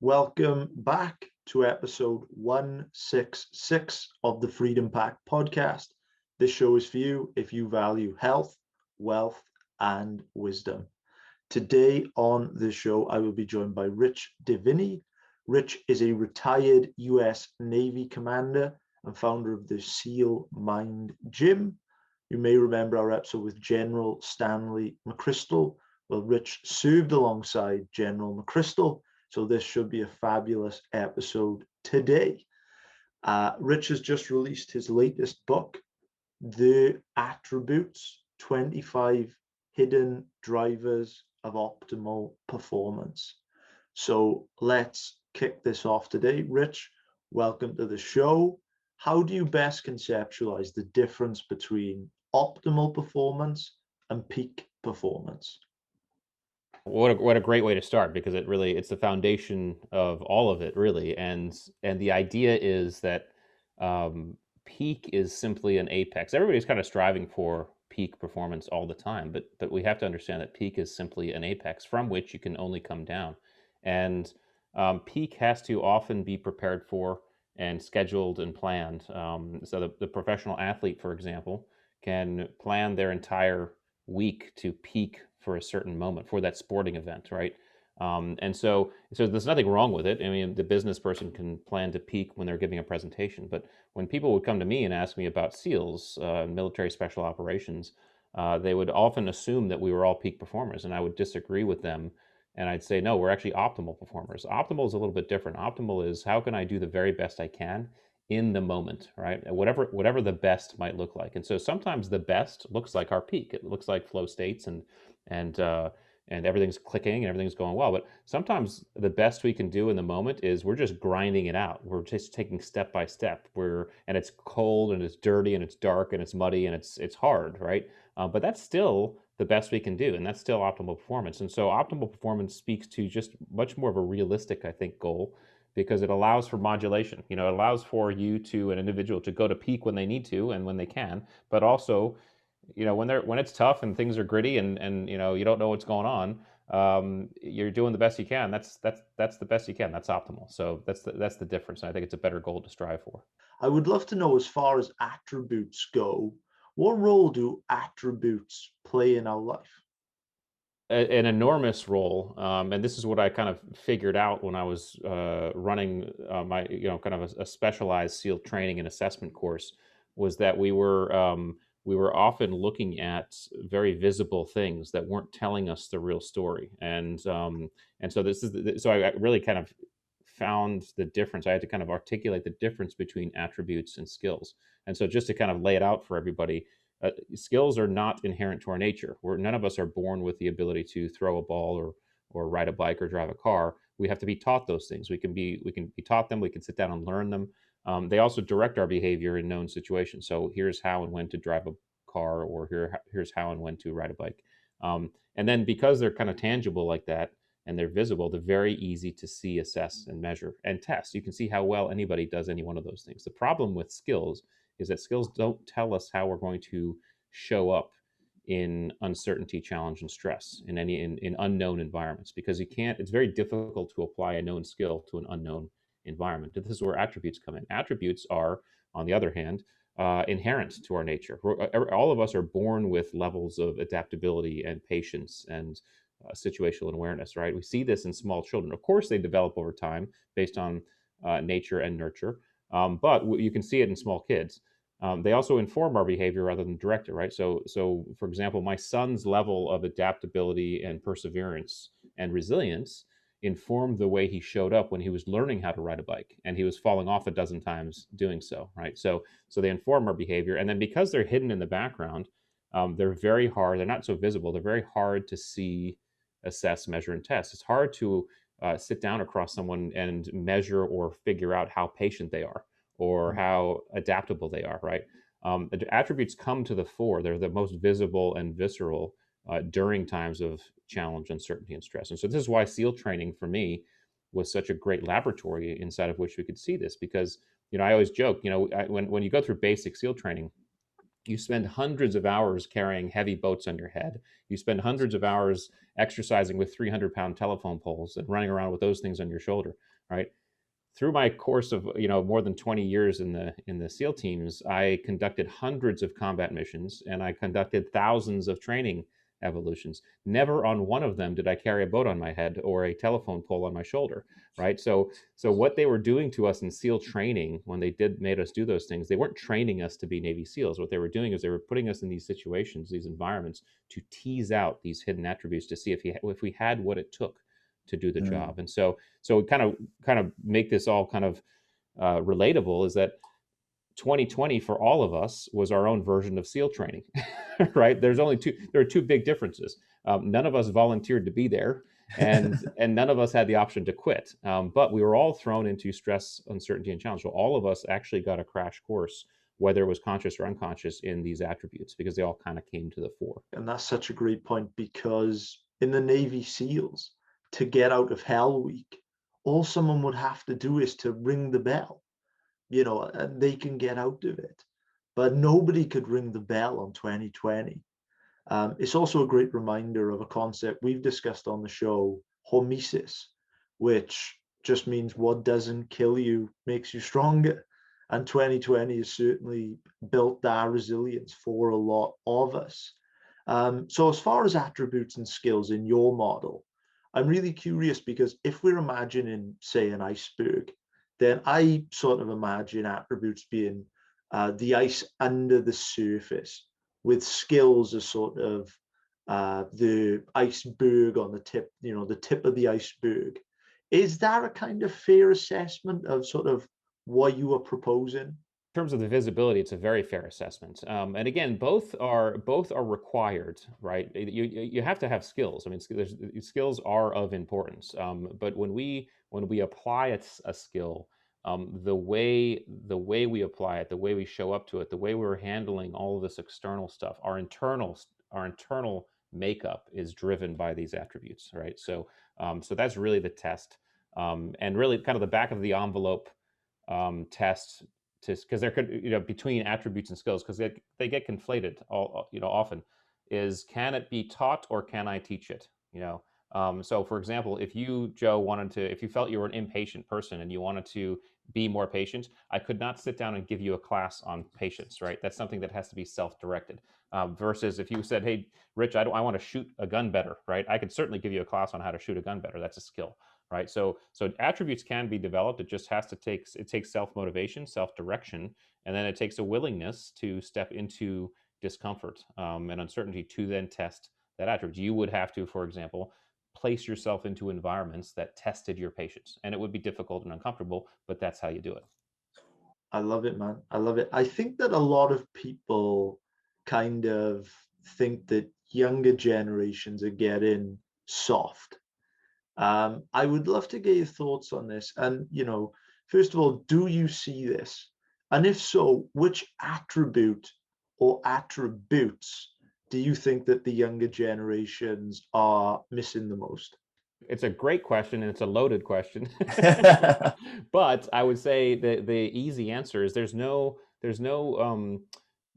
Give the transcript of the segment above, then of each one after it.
Welcome back to episode 166 of the Freedom Pact podcast. This show is for you if you value health, wealth, and wisdom. Today on the show, I will be joined by Rich Diviney. Rich is a retired US Navy commander and founder of the SEAL Mind Gym. You may remember our episode with General Stanley McChrystal. Well, Rich served alongside General McChrystal, so this should be a fabulous episode today. Rich has just released his latest book, The Attributes, 25 Hidden Drivers of Optimal Performance. So let's kick this off today. Rich, welcome to the show. How do you best conceptualize the difference between optimal performance and peak performance? What a great way to start, because it's the foundation of all of it, really. And the idea is that peak is simply an apex. Everybody's kind of striving for peak performance all the time, but we have to understand that peak is simply an apex from which you can only come down. And peak has to often be prepared for and scheduled and planned. So the professional athlete, for example, can plan their entire week to peak for a certain moment for that sporting event, right? And so there's nothing wrong with it. I mean, the business person can plan to peak when they're giving a presentation. But when people would come to me and ask me about SEALs, military special operations, they would often assume that we were all peak performers, and I would disagree with them. And I'd say, no, we're actually optimal performers. Optimal is a little bit different. Optimal is, how can I do the very best I can in the moment, right? Whatever the best might look like. And so sometimes the best looks like our peak. It looks like flow states and uh, and everything's clicking and everything's going well. But sometimes the best we can do in the moment is we're just grinding it out. We're just taking step by step. And it's cold and it's dirty and it's dark and it's muddy and it's hard, right? But that's still the best we can do, and that's still optimal performance. And so optimal performance speaks to just much more of a realistic, I think, goal, because it allows for modulation. It allows for you to an individual to go to peak when they need to and when they can, but also, when it's tough and things are gritty and you don't know what's going on, you're doing the best you can. That's the best you can. That's optimal. So that's the difference. And I think it's a better goal to strive for. I would love to know, as far as attributes go, what role do attributes play in our life? An enormous role, and this is what I kind of figured out when I was running my, kind of a specialized SEAL training and assessment course, was that we were often looking at very visible things that weren't telling us the real story, and so so I really kind of found the difference. I had to kind of articulate the difference between attributes and skills, and so just to kind of lay it out for everybody. Skills are not inherent to our nature. None of us are born with the ability to throw a ball or ride a bike or drive a car. We have to be taught those things. We can be taught them. We can sit down and learn them. They also direct our behavior in known situations. So here's how and when to drive a car, or here's how and when to ride a bike. And then, because they're kind of tangible like that and they're visible, they're very easy to see, assess, and measure and test. You can see how well anybody does any one of those things. The problem with skills is that skills don't tell us how we're going to show up in uncertainty, challenge, and stress in unknown environments, because it's very difficult to apply a known skill to an unknown environment. This is where attributes come in. Attributes are, on the other hand, inherent to our nature. All of us are born with levels of adaptability and patience and situational awareness, right? We see this in small children. Of course, they develop over time based on nature and nurture, but you can see it in small kids. They also inform our behavior rather than direct it, right? So for example, my son's level of adaptability and perseverance and resilience informed the way he showed up when he was learning how to ride a bike, and he was falling off a dozen times doing so, right? So they inform our behavior, and then because they're hidden in the background, they're very hard. They're not so visible. They're very hard to see, assess, measure, and test. It's hard to sit down across someone and measure or figure out how patient they are or how adaptable they are, right? The attributes come to the fore. They're the most visible and visceral during times of challenge, uncertainty, and stress. And so this is why SEAL training for me was such a great laboratory inside of which we could see this, because, I always joke, when you go through basic SEAL training, you spend hundreds of hours carrying heavy boats on your head. You spend hundreds of hours exercising with 300-pound telephone poles and running around with those things on your shoulder. right? Through my course of more than 20 years in the SEAL teams, I conducted hundreds of combat missions and I conducted thousands of training evolutions. Never on one of them did I carry a boat on my head or a telephone pole on my shoulder, right? So what they were doing to us in SEAL training when they made us do those things, they weren't training us to be Navy SEALs. What they were doing is they were putting us in these situations, these environments, to tease out these hidden attributes to see if we had what it took to do the job. And so kind of make this all kind of relatable is that 2020 for all of us was our own version of SEAL training, right? There are two big differences. None of us volunteered to be there, and none of us had the option to quit. But we were all thrown into stress, uncertainty, and challenge. So all of us actually got a crash course, whether it was conscious or unconscious, in these attributes because they all kind of came to the fore. And that's such a great point, because in the Navy SEALs, to get out of Hell Week, all someone would have to do is to ring the bell, and they can get out of it. But nobody could ring the bell on 2020. It's also a great reminder of a concept we've discussed on the show, hormesis, which just means what doesn't kill you makes you stronger. And 2020 has certainly built that resilience for a lot of us. So as far as attributes and skills in your model, I'm really curious, because if we're imagining, say, an iceberg, then I sort of imagine attributes being the ice under the surface, with skills as sort of the iceberg on the tip, the tip of the iceberg. Is that a kind of fair assessment of sort of what you are proposing? In terms of the visibility, it's a very fair assessment. And again, both are required, right? You have to have skills. I mean, skills are of importance. But when we apply a skill, the way we apply it, the way we show up to it, the way we're handling all of this external stuff, our internal makeup is driven by these attributes, right? So that's really the test, and really kind of the back of the envelope test, because there could, between attributes and skills, because they get conflated often, is can it be taught or can I teach it? So for example, if you, Joe, if you felt you were an impatient person and you wanted to be more patient, I could not sit down and give you a class on patience, right? That's something that has to be self-directed. Versus if you said, hey, Rich, I want to shoot a gun better, right? I could certainly give you a class on how to shoot a gun better. That's a skill, right? So attributes can be developed. It just takes self-motivation, self-direction, and then it takes a willingness to step into discomfort and uncertainty to then test that attribute. You would have to, for example, place yourself into environments that tested your patience, and it would be difficult and uncomfortable, but that's how you do it. I love it, man. I love it. I think that a lot of people kind of think that younger generations are getting soft. I would love to get your thoughts on this. And, first of all, do you see this? And if so, which attribute or attributes do you think that the younger generations are missing the most? It's a great question and it's a loaded question. But I would say the easy answer is there's no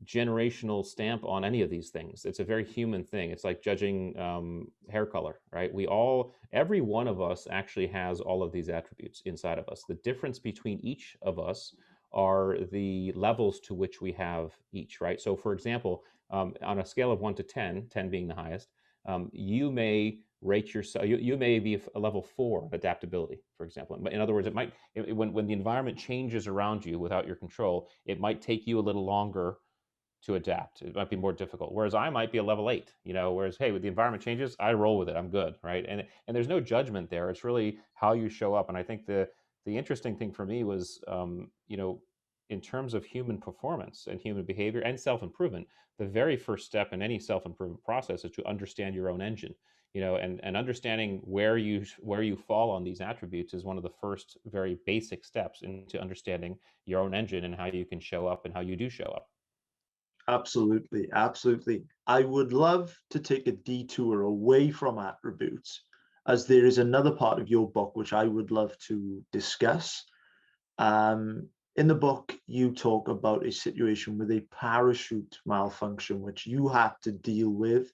generational stamp on any of these things. It's a very human thing. It's like judging hair color, right? Every one of us actually has all of these attributes inside of us. The difference between each of us are the levels to which we have each, right? So for example, on a scale of 1 to 10, 10 being the highest, you may rate yourself, you may be a level 4 of adaptability, for example. In other words, when the environment changes around you without your control, it might take you a little longer to adapt. It might be more difficult. Whereas I might be a level 8, whereas, hey, when the environment changes, I roll with it. I'm good, right? And there's no judgment there. It's really how you show up. And I think the interesting thing for me was, in terms of human performance and human behavior and self-improvement, the very first step in any self-improvement process is to understand your own engine. And understanding where you fall on these attributes is one of the first very basic steps into understanding your own engine and how you can show up and how you do show up. Absolutely, absolutely. I would love to take a detour away from attributes, as there is another part of your book which I would love to discuss. In the book, you talk about a situation with a parachute malfunction, which you had to deal with.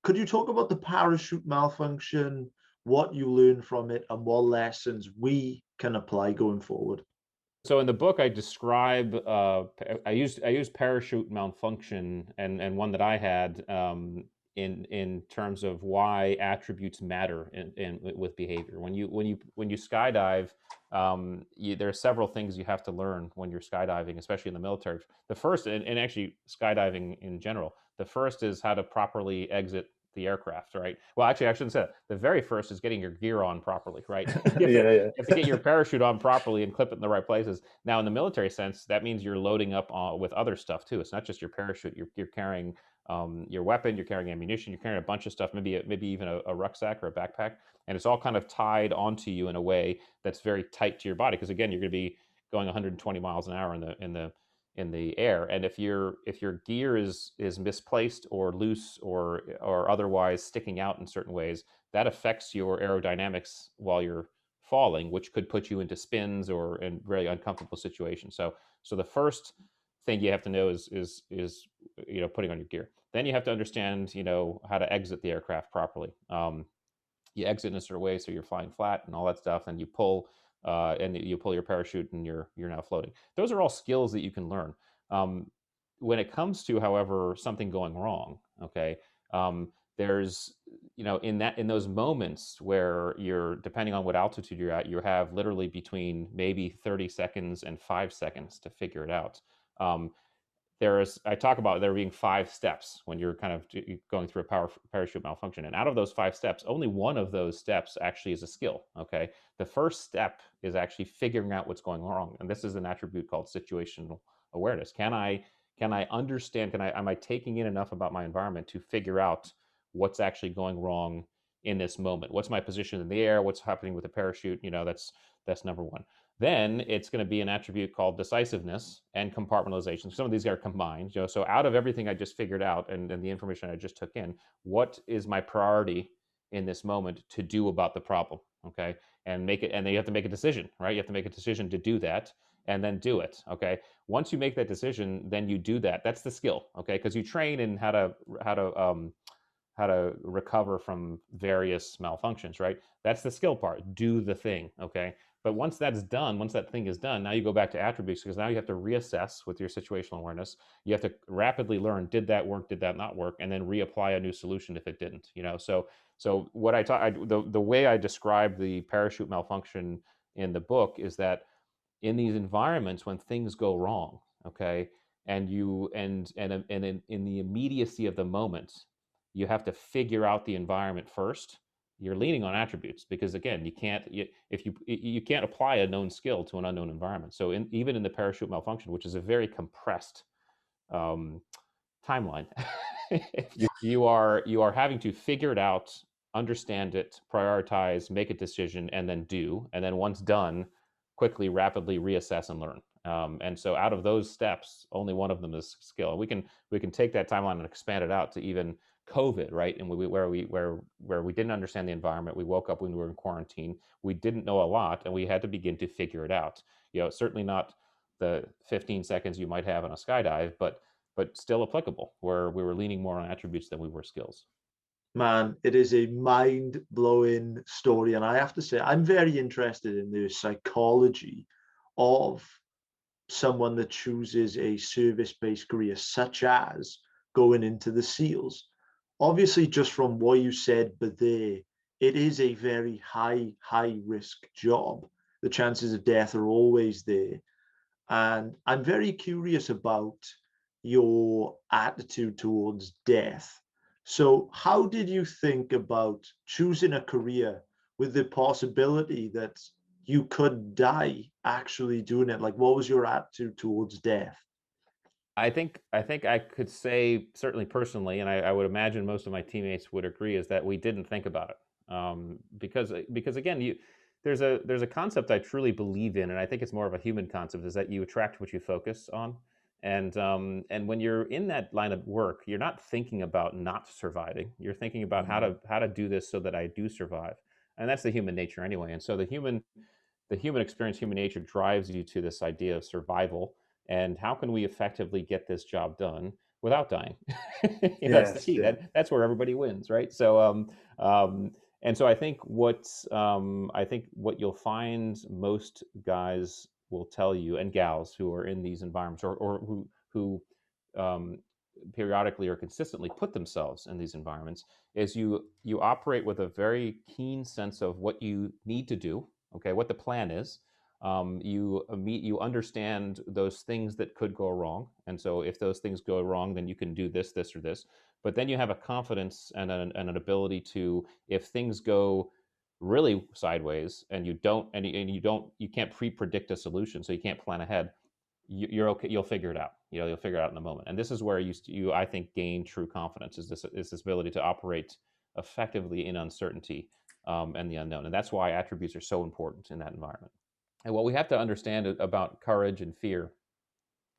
Could you talk about the parachute malfunction, what you learned from it, and what lessons we can apply going forward? So in the book, I describe I used parachute malfunction and one that I had in terms of why attributes matter in with behavior. When you skydive, there are several things you have to learn when you're skydiving, especially in the military. The first, and actually skydiving in general, the first is how to properly exit the aircraft, right? Well, actually, I shouldn't say that. The very first is getting your gear on properly, right? you, have to, Yeah, you have to get your parachute on properly and clip it in the right places. Now, in the military sense, that means you're loading up with other stuff too. It's not just your parachute. You're carrying your weapon, you're carrying ammunition, you're carrying a bunch of stuff, maybe even a rucksack or a backpack, and it's all kind of tied onto you in a way that's very tight to your body. Because again, you're going to be going 120 miles an hour in the air, and if your gear is misplaced or loose or otherwise sticking out in certain ways, that affects your aerodynamics while you're falling, which could put you into spins or in very uncomfortable situations. So the first thing you have to know is putting on your gear. Then you have to understand how to exit the aircraft properly. You exit in a certain way, so you're flying flat and all that stuff, and you pull your parachute, and you're now floating. Those are all skills that you can learn. When it comes to, however, something going wrong, okay, there's in those moments where you're, depending on what altitude you're at, you have literally between maybe 30 seconds and 5 seconds to figure it out. I talk about there being 5 steps when you're kind of going through a parachute malfunction. And out of those 5 steps, only one of those steps actually is a skill. Okay. The first step is actually figuring out what's going wrong. And this is an attribute called situational awareness. Can I understand, am I taking in enough about my environment to figure out what's actually going wrong in this moment? What's my position in the air? What's happening with the parachute? That's number one. Then it's going to be an attribute called decisiveness and compartmentalization. Some of these are combined. So out of everything I just figured out and the information I just took in, what is my priority in this moment to do about the problem? Okay, and then you have to make a decision, right? You have to make a decision to do that, and then do it. Okay, once you make that decision, then you do that. That's the skill. Okay, because you train in how to recover from various malfunctions, right? That's the skill part. Do the thing. Okay. But once that's done, once that thing is done, now you go back to attributes, because now you have to reassess with your situational awareness. You have to rapidly learn, did that work? Did that not work? And then reapply a new solution if it didn't, So what the way I describe the parachute malfunction in the book is that in these environments when things go wrong, okay, and in the immediacy of the moment, you have to figure out the environment first. You're leaning on attributes because, again, you can't apply a known skill to an unknown environment. So even in the parachute malfunction, which is a very compressed timeline, you are having to figure it out, understand it, prioritize, make a decision, and then do. And then once done, quickly, rapidly reassess and learn. And so out of those steps, only one of them is skill. We can take that timeline and expand it out to even COVID, right? And where we didn't understand the environment. We woke up when we were in quarantine. We didn't know a lot, and we had to begin to figure it out. Certainly not the 15 seconds you might have on a skydive, but still applicable, where we were leaning more on attributes than we were skills. Man, it is a mind-blowing story. And I have to say, I'm very interested in the psychology of someone that chooses a service-based career, such as going into the SEALs. Obviously, just from what you said, but it is a very high risk job. The chances of death are always there. And I'm very curious about your attitude towards death. So how did you think about choosing a career with the possibility that you could die actually doing it? Like, what was your attitude towards death? I think I could say, certainly personally, and I would imagine most of my teammates would agree, is that we didn't think about it, because again, there's a concept I truly believe in, and I think it's more of a human concept, is that you attract what you focus on. And when you're in that line of work, you're not thinking about not surviving. You're thinking about how to do this so that I do survive, and that's the human nature anyway. And so the human experience, human nature, drives you to this idea of survival, and how can we effectively get this job done without dying? That's the Yes, key. yeah. That's where everybody wins, right? So And so I think what you'll find most guys will tell you, and gals who are in these environments, or who um, periodically or consistently put themselves in these environments, is you operate with a very keen sense of what you need to do, okay, what the plan is. You understand those things that could go wrong, and so if those things go wrong, then you can do this, this, or this. But then you have a confidence and an ability to, if things go really sideways and you can't pre-predict a solution, so you can't plan ahead, you're okay. You'll figure it out. You'll figure it out in the moment. And this is where you I think gain true confidence, is this ability to operate effectively in uncertainty, and the unknown. And that's why attributes are so important in that environment. And what we have to understand about courage and fear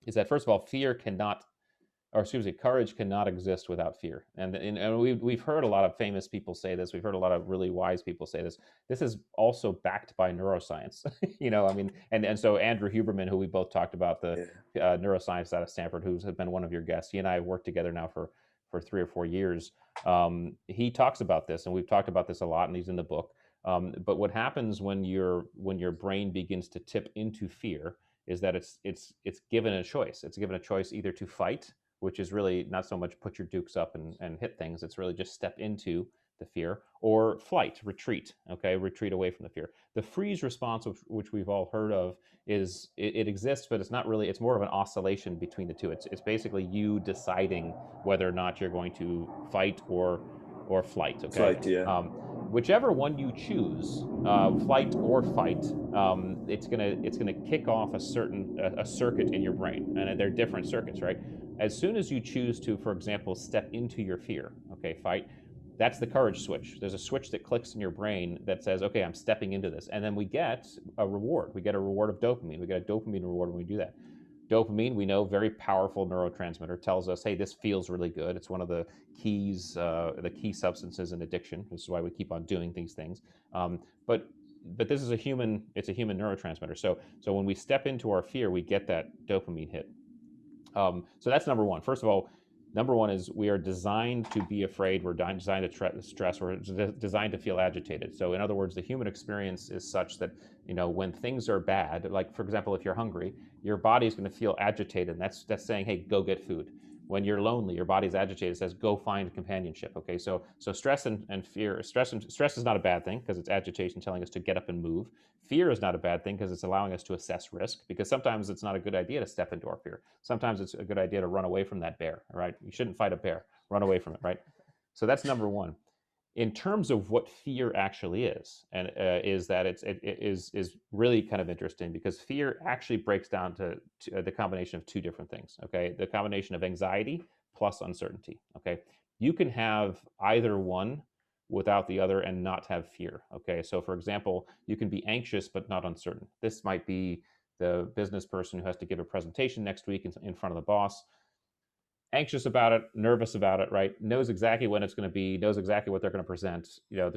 is that, first of all, courage cannot exist without fear. And we've heard a lot of famous people say this. We've heard a lot of really wise people say this. This is also backed by neuroscience. I mean, and so Andrew Huberman, who we both talked about, the neuroscience out of Stanford, who's been one of your guests, he and I have worked together now for 3 or 4 years. He talks about this, and we've talked about this a lot, and he's in the book. But what happens when your brain begins to tip into fear is that it's given a choice. It's given a choice either to fight, which is really not so much put your dukes up and hit things. It's really just step into the fear, or flight, retreat, okay, retreat away from the fear. The freeze response, which we've all heard of, it exists, but it's not really, it's more of an oscillation between the two. It's basically you deciding whether or not you're going to fight or flight, okay? Flight, yeah. Whichever one you choose, flight or fight, it's gonna kick off a circuit in your brain, and they're different circuits, right? As soon as you choose to, for example, step into your fear, okay, fight, that's the courage switch. There's a switch that clicks in your brain that says, okay, I'm stepping into this. And then we get a reward. We get a reward of dopamine. We get a dopamine reward when we do that. Dopamine, we know, very powerful neurotransmitter, tells us, hey, this feels really good. It's one of the keys, the key substances in addiction. This is why we keep on doing these things. But this is it's a human neurotransmitter. So when we step into our fear, we get that dopamine hit. So that's number one. First of all, number one is we are designed to be afraid. We're designed to stress. We're designed to feel agitated. So in other words, the human experience is such that, when things are bad, like, for example, if you're hungry, your body's going to feel agitated. And that's saying, hey, go get food. When you're lonely, your body's agitated. It says, go find companionship. Okay, so stress and fear. Stress is not a bad thing, because it's agitation telling us to get up and move. Fear is not a bad thing, because it's allowing us to assess risk. Because sometimes it's not a good idea to step into our fear. Sometimes it's a good idea to run away from that bear. Right? You shouldn't fight a bear. Run away from it. Right? So that's number one. In terms of what fear actually is, and is that it is really kind of interesting, because fear actually breaks down to the combination of two different things. Okay, the combination of anxiety plus uncertainty. Okay, you can have either one without the other and not have fear. Okay, so for example, you can be anxious but not uncertain. This might be the business person who has to give a presentation next week in front of the boss. Anxious about it, nervous about it, right? Knows exactly when it's going to be, knows exactly what they're going to present.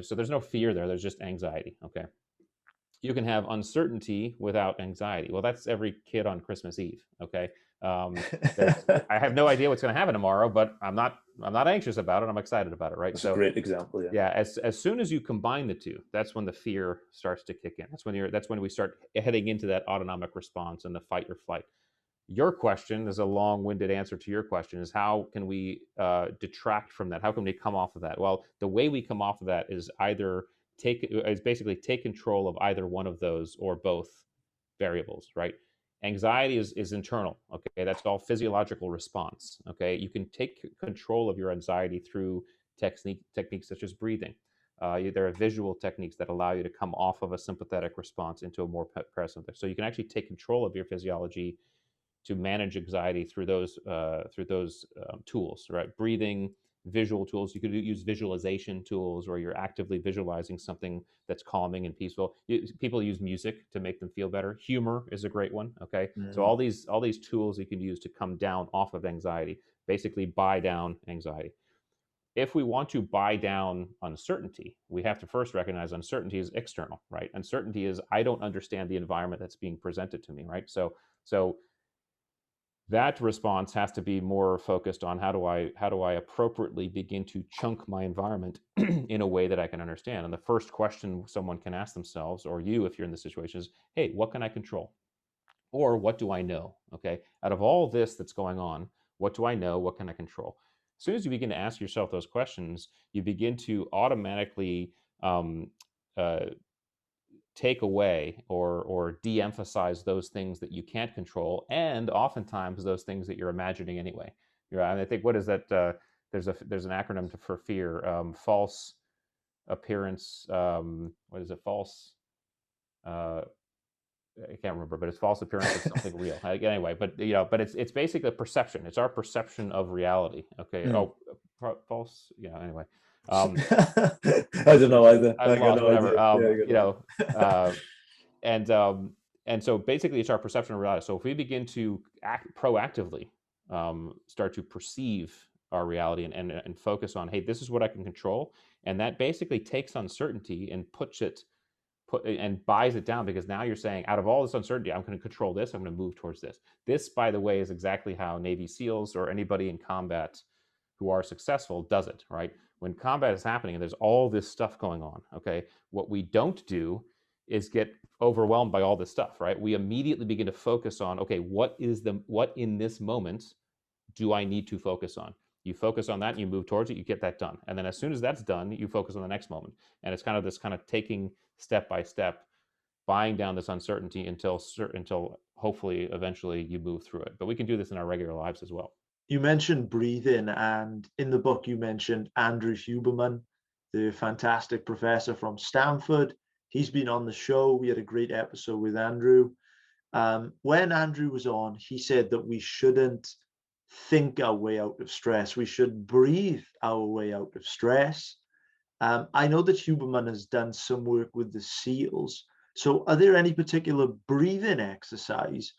So there's no fear there. There's just anxiety. Okay. You can have uncertainty without anxiety. Well, that's every kid on Christmas Eve. Okay. I have no idea what's going to happen tomorrow, but I'm not anxious about it. I'm excited about it, right? That's a great example. Yeah. Yeah. As soon as you combine the two, that's when the fear starts to kick in. That's when we start heading into that autonomic response and the fight or flight. Your question is a long-winded answer to your question, is how can we detract from that? How can we come off of that? Well, the way we come off of that is basically take control of either one of those or both variables, right? Anxiety is internal. Okay, that's all physiological response. Okay, you can take control of your anxiety through techniques such as breathing. There are visual techniques that allow you to come off of a sympathetic response into a more parasympathetic. So you can actually take control of your physiology to manage anxiety through those tools, right? Breathing, visual tools. You could use visualization tools where you're actively visualizing something that's calming and peaceful. People use music to make them feel better. Humor is a great one. Okay, so all these tools you can use to come down off of anxiety, basically buy down anxiety. If we want to buy down uncertainty, we have to first recognize uncertainty is external, right? Uncertainty is, I don't understand the environment that's being presented to me, right? So that response has to be more focused on how do I appropriately begin to chunk my environment in a way that I can understand. And the first question someone can ask themselves, or you if you're in this situation, is, hey, what can I control? Or what do I know? Okay, out of all this that's going on, what do I know? What can I control? As soon as you begin to ask yourself those questions, you begin to automatically um, uh, take away or de-emphasize those things that you can't control, and oftentimes those things that you're imagining anyway. I think, what is that? There's an acronym for fear: false appearance. What is it? False. Uh, I can't remember, but it's false appearance of something real. Anyway, but but it's basically a perception. It's our perception of reality. Okay. Mm. Oh, false. Yeah. Anyway, I don't know either. I'm I got lost. no Whatever. idea. Yeah, I got no Uh, idea. and um, and so basically, it's our perception of reality. So if we begin to act proactively, start to perceive our reality and focus on, hey, this is what I can control, and that basically takes uncertainty and and buys it down, because now you're saying, out of all this uncertainty, I'm going to control this. I'm going to move towards this. This, by the way, is exactly how Navy SEALs or anybody in combat who are successful does it, right? When combat is happening and there's all this stuff going on, okay, what we don't do is get overwhelmed by all this stuff, right? We immediately begin to focus on, okay, what in this moment do I need to focus on? You focus on that and you move towards it, you get that done. And then as soon as that's done, you focus on the next moment. And it's kind of this kind of taking step by step, buying down this uncertainty until hopefully eventually you move through it. But we can do this in our regular lives as well. You mentioned breathing, and in the book you mentioned Andrew Huberman, the fantastic professor from Stanford. He's been on the show. We had a great episode with Andrew. When Andrew was on, he said that we shouldn't think our way out of stress. We should breathe our way out of stress. I know that Huberman has done some work with the SEALs. So, are there any particular breathing exercise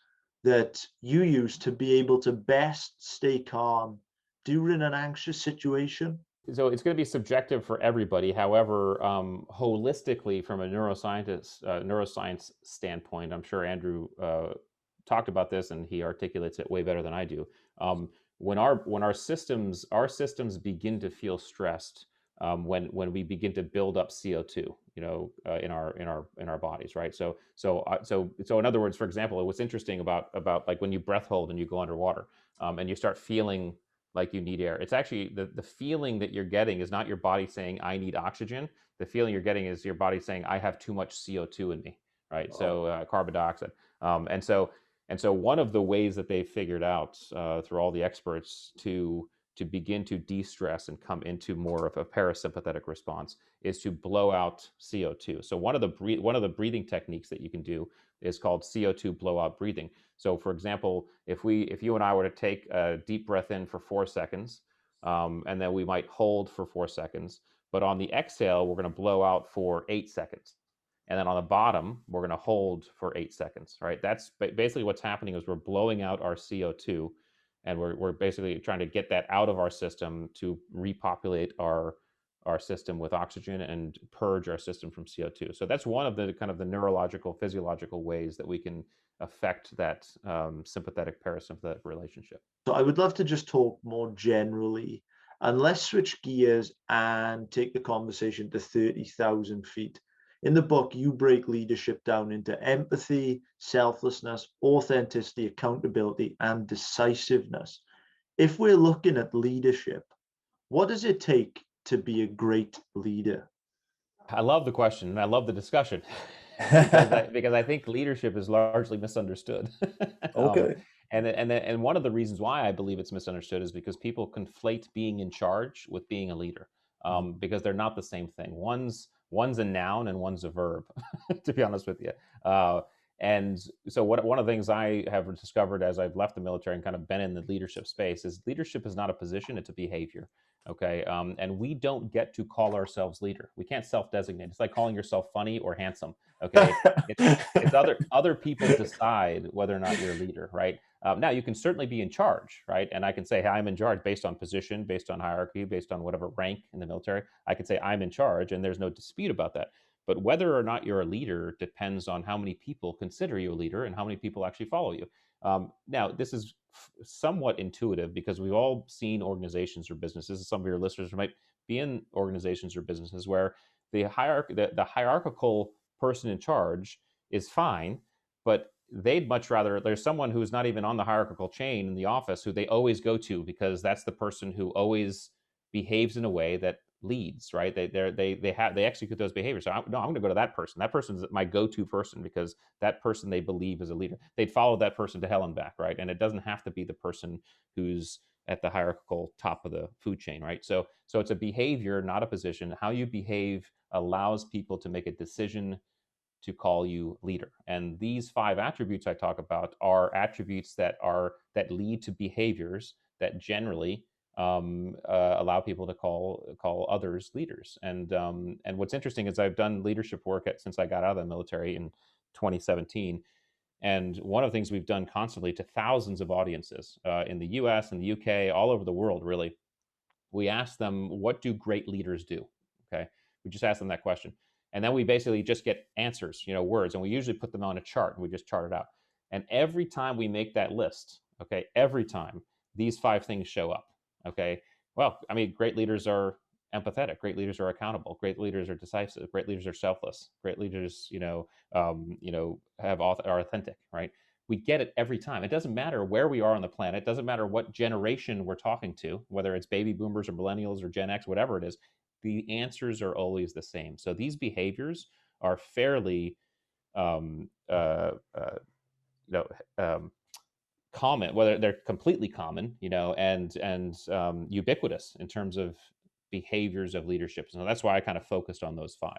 that you use to be able to best stay calm during an anxious situation? So it's going to be subjective for everybody. However, holistically, from a neuroscience standpoint, I'm sure Andrew talked about this, and he articulates it way better than I do. When our systems begin to feel stressed, when we begin to build up CO2, in our bodies, right? So in other words, for example, what's interesting about like when you breath hold and you go underwater, and you start feeling like you need air. It's actually the feeling that you're getting is not your body saying, I need oxygen. The feeling you're getting is your body saying, I have too much CO2 in me, right? So carbon dioxide. And so one of the ways that they've figured out through all the experts to begin to de-stress and come into more of a parasympathetic response is to blow out CO2. So one of the breathing techniques that you can do is called CO2 blowout breathing. So, for example, if you and I were to take a deep breath in for 4 seconds, and then we might hold for 4 seconds, but on the exhale, we're going to blow out for 8 seconds. And then on the bottom, we're going to hold for 8 seconds, right? That's basically what's happening is we're blowing out our CO2, and we're basically trying to get that out of our system to repopulate our system with oxygen and purge our system from CO2. So that's one of the kind of the neurological, physiological ways that we can affect that sympathetic parasympathetic relationship. So, I would love to just talk more generally, and let's switch gears and take the conversation to 30,000 feet. In the book, you break leadership down into empathy, selflessness, authenticity, accountability, and decisiveness. If we're looking at leadership, what does it take to be a great leader? I love the question and I love the discussion because I think leadership is largely misunderstood. um, Okay. and one of the reasons why I believe it's misunderstood is because people conflate being in charge with being a leader, because they're not the same thing. One's a noun and one's a verb, to be honest with you. And so one of the things I have discovered as I've left the military and kind of been in the leadership space is leadership is not a position, it's a behavior. Okay. And we don't get to call ourselves leader. We can't self-designate. It's like calling yourself funny or handsome. Okay. It's other people decide whether or not you're a leader, right? Now you can certainly be in charge, right? And I can say, hey, I'm in charge based on position, based on hierarchy, based on whatever rank in the military. I can say I'm in charge, and there's no dispute about that. But whether or not you're a leader depends on how many people consider you a leader and how many people actually follow you. Now, this is somewhat intuitive because we've all seen organizations or businesses. Some of your listeners might be in organizations or businesses where the hierarchical person in charge is fine, but they'd much rather there's someone who's not even on the hierarchical chain in the office who they always go to because that's the person who always behaves in a way that leads, right? They execute those behaviors. So I'm going to go to that person. That person's my go-to person because that person they believe is a leader. They'd follow that person to hell and back, right? And it doesn't have to be the person who's at the hierarchical top of the food chain, right? So it's a behavior, not a position. How you behave allows people to make a decision to call you leader. And these 5 attributes I talk about are attributes that lead to behaviors that generally allow people to call others leaders. And what's interesting is I've done leadership work since I got out of the military in 2017. And one of the things we've done constantly to thousands of audiences in the US and the UK, all over the world, really, we ask them, what do great leaders do? Okay. We just ask them that question. And then we basically just get answers, words, and we usually put them on a chart and we just chart it out. And every time we make that list, okay, every time these 5 things show up, okay. Well, I mean, great leaders are empathetic. Great leaders are accountable. Great leaders are decisive. Great leaders are selfless. Great leaders, are authentic, right? We get it every time. It doesn't matter where we are on the planet. It doesn't matter what generation we're talking to, whether it's baby boomers or millennials or Gen X, whatever it is. The answers are always the same. So these behaviors are fairly, um, uh, uh, you know, um, common, whether they're completely common, and ubiquitous in terms of behaviors of leadership. So that's why I kind of focused on those 5.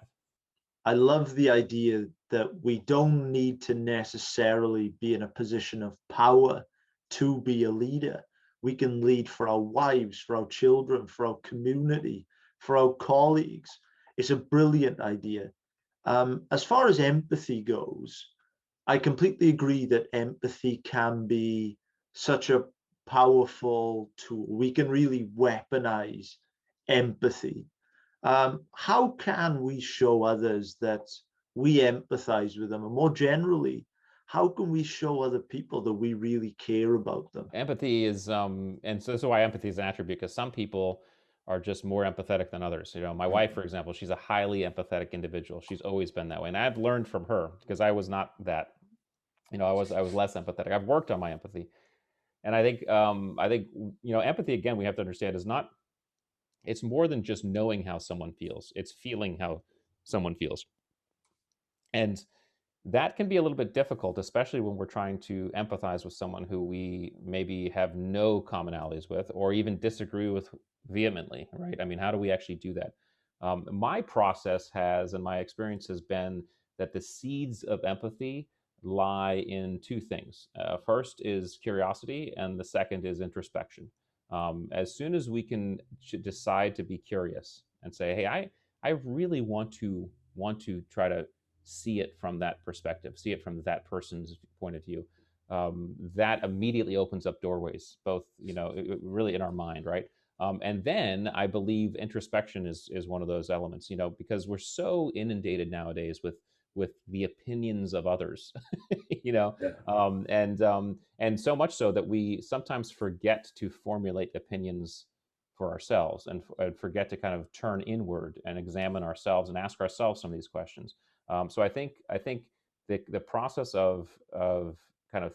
I love the idea that we don't need to necessarily be in a position of power to be a leader. We can lead for our wives, for our children, for our community, for our colleagues. It's a brilliant idea. As far as empathy goes, I completely agree that empathy can be such a powerful tool. We can really weaponize empathy. How can we show others that we empathize with them? And more generally, how can we show other people that we really care about them? Empathy is, and so this is why empathy is an attribute, because some people are just more empathetic than others. My wife, for example, she's a highly empathetic individual. She's always been that way, and I've learned from her because I was not that. I was less empathetic. I've worked on my empathy, and I think empathy, again, we have to understand, is not. It's more than just knowing how someone feels. It's feeling how someone feels, and that can be a little bit difficult, especially when we're trying to empathize with someone who we maybe have no commonalities with or even disagree with vehemently, right? I mean, how do we actually do that? My process has, and my experience has been that the seeds of empathy lie in 2 things. First is curiosity, and the second is introspection. As soon as we can decide to be curious and say, "Hey, I really want to try to see it from that perspective, see it from that person's point of view," that immediately opens up doorways, both, really in our mind, right? And then I believe introspection is one of those elements, because we're so inundated nowadays with the opinions of others, you know, Yeah. and so much so that we sometimes forget to formulate opinions for ourselves, and forget to kind of turn inward and examine ourselves and ask ourselves some of these questions. So I think the process of kind of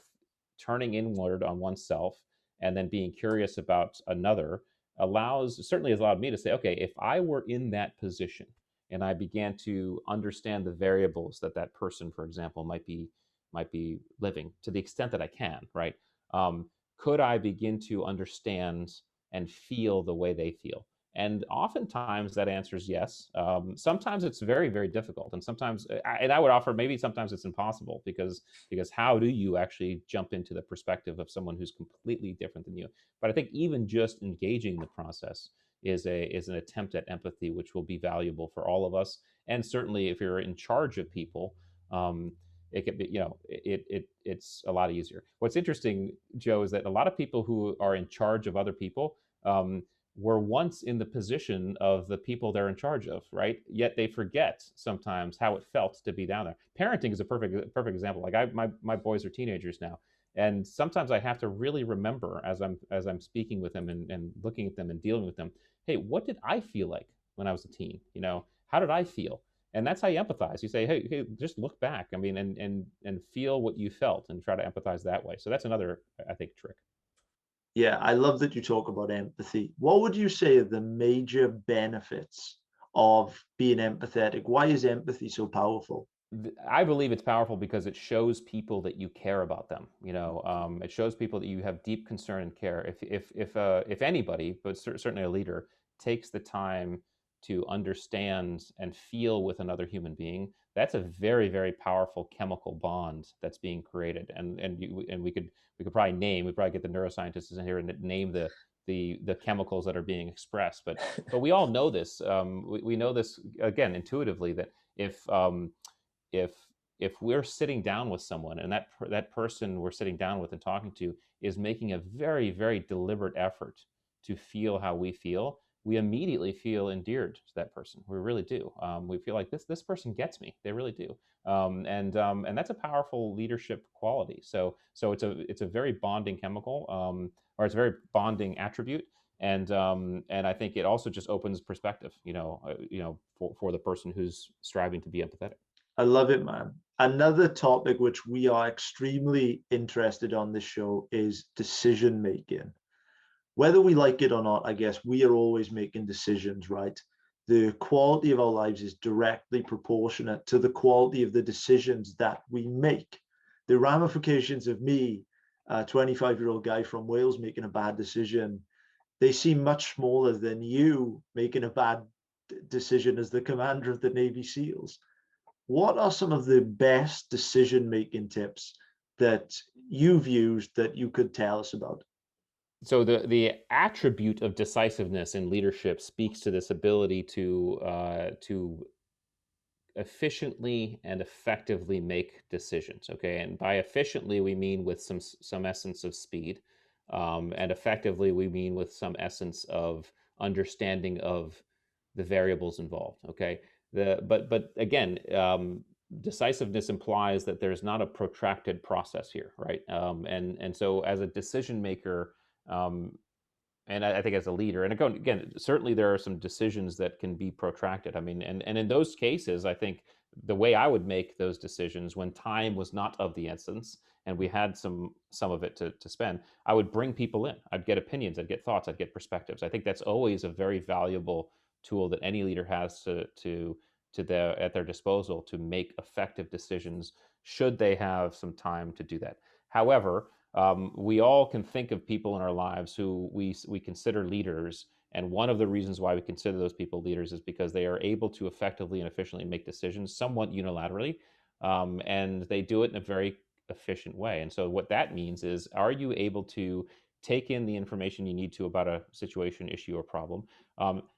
turning inward on oneself and then being curious about another certainly has allowed me to say, okay, if I were in that position and I began to understand the variables that person, for example, might be living, to the extent that I can, right? Could I begin to understand and feel the way they feel? And oftentimes that answer is yes. Sometimes it's very, very difficult, and I would offer, maybe sometimes it's impossible, because how do you actually jump into the perspective of someone who's completely different than you? But I think even just engaging the process is an attempt at empathy, which will be valuable for all of us. And certainly, if you're in charge of people, it can be, it's a lot easier. What's interesting, Joe, is that a lot of people who are in charge of other people, were once in the position of the people they're in charge of, right? Yet they forget sometimes how it felt to be down there. Parenting is a perfect example. Like my boys are teenagers now, And sometimes I have to really remember as I'm speaking with them and looking at them and dealing with them, hey, what did I feel like when I was a teen? How did I feel? And that's how you empathize. You say, hey, just look back. I mean, and feel what you felt and try to empathize that way. So that's another, I think, trick. Yeah, I love that you talk about empathy. What would you say are the major benefits of being empathetic? Why is empathy so powerful? I believe it's powerful because it shows people that you care about them. It shows people that you have deep concern and care. If anybody, but certainly a leader, takes the time to understand and feel with another human being, that's a very, very powerful chemical bond that's being created. And we could probably get the neuroscientists in here and name the chemicals that are being expressed. But we all know this. We know this again intuitively that if if if we're sitting down with someone and that person we're sitting down with and talking to is making a very, very deliberate effort to feel how we feel, we immediately feel endeared to that person. We really do. We feel like this person gets me. They really do. And that's a powerful leadership quality. So it's a very bonding chemical, or it's a very bonding attribute. And I think it also just opens perspective, for the person who's striving to be empathetic. I love it, man. Another topic which we are extremely interested on this show is decision making. Whether we like it or not, I guess we are always making decisions, right? The quality of our lives is directly proportionate to the quality of the decisions that we make. The ramifications of me, a 25-year-old guy from Wales, making a bad decision, they seem much smaller than you making a bad decision as the commander of the Navy SEALs. What are some of the best decision making tips that you've used that you could tell us about? So the attribute of decisiveness in leadership speaks to this ability to efficiently and effectively make decisions. Okay, and by efficiently we mean with some essence of speed, and effectively we mean with some essence of understanding of the variables involved. Okay, but again, decisiveness implies that there's not a protracted process here, right? And so as a decision maker. And I think as a leader, and again, certainly there are some decisions that can be protracted. I mean, and in those cases, I think the way I would make those decisions when time was not of the essence and we had some of it to spend, I would bring people in. I'd get opinions, I'd get thoughts, I'd get perspectives. I think that's always a very valuable tool that any leader has at their disposal to make effective decisions should they have some time to do that. However, we all can think of people in our lives who we consider leaders, and one of the reasons why we consider those people leaders is because they are able to effectively and efficiently make decisions somewhat unilaterally, and they do it in a very efficient way. And so what that means is, are you able to take in the information you need to about a situation, issue, or problem,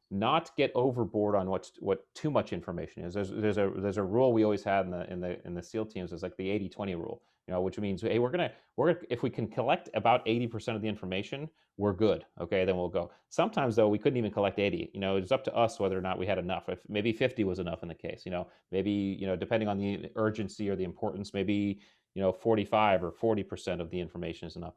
not get overboard on what too much information is. There's a rule we always had in the SEAL teams. It's like the 80-20 rule, which means, hey, we're if we can collect about 80% of the information, we're good. Okay, then we'll go. Sometimes though, we couldn't even collect 80. It was up to us whether or not we had enough. If maybe 50 was enough in the case. Maybe depending on the urgency or the importance, maybe 45 or 40% of the information is enough.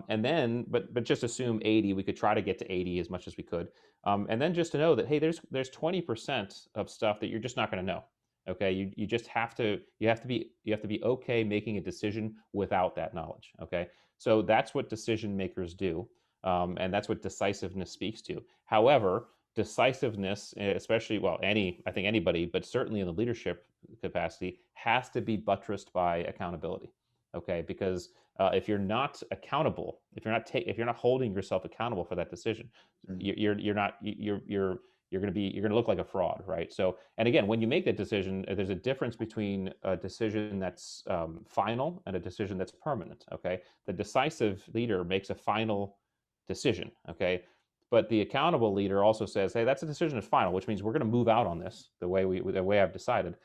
And then, but just assume 80. We could try to get to 80 as much as we could. And then just to know that, hey, there's 20% of stuff that you're just not going to know. Okay, you just have to be okay making a decision without that knowledge. Okay, so that's what decision makers do, and that's what decisiveness speaks to. However, decisiveness, especially, well, I think anybody, but certainly in the leadership capacity, has to be buttressed by accountability. Okay, because if you're not accountable, if you're not holding yourself accountable for that decision, you're going to look like a fraud, right? So, and again, when you make that decision, there's a difference between a decision that's final and a decision that's permanent. Okay, the decisive leader makes a final decision. Okay, but the accountable leader also says, hey, that's a decision that's final, which means we're going to move out on this the way I've decided,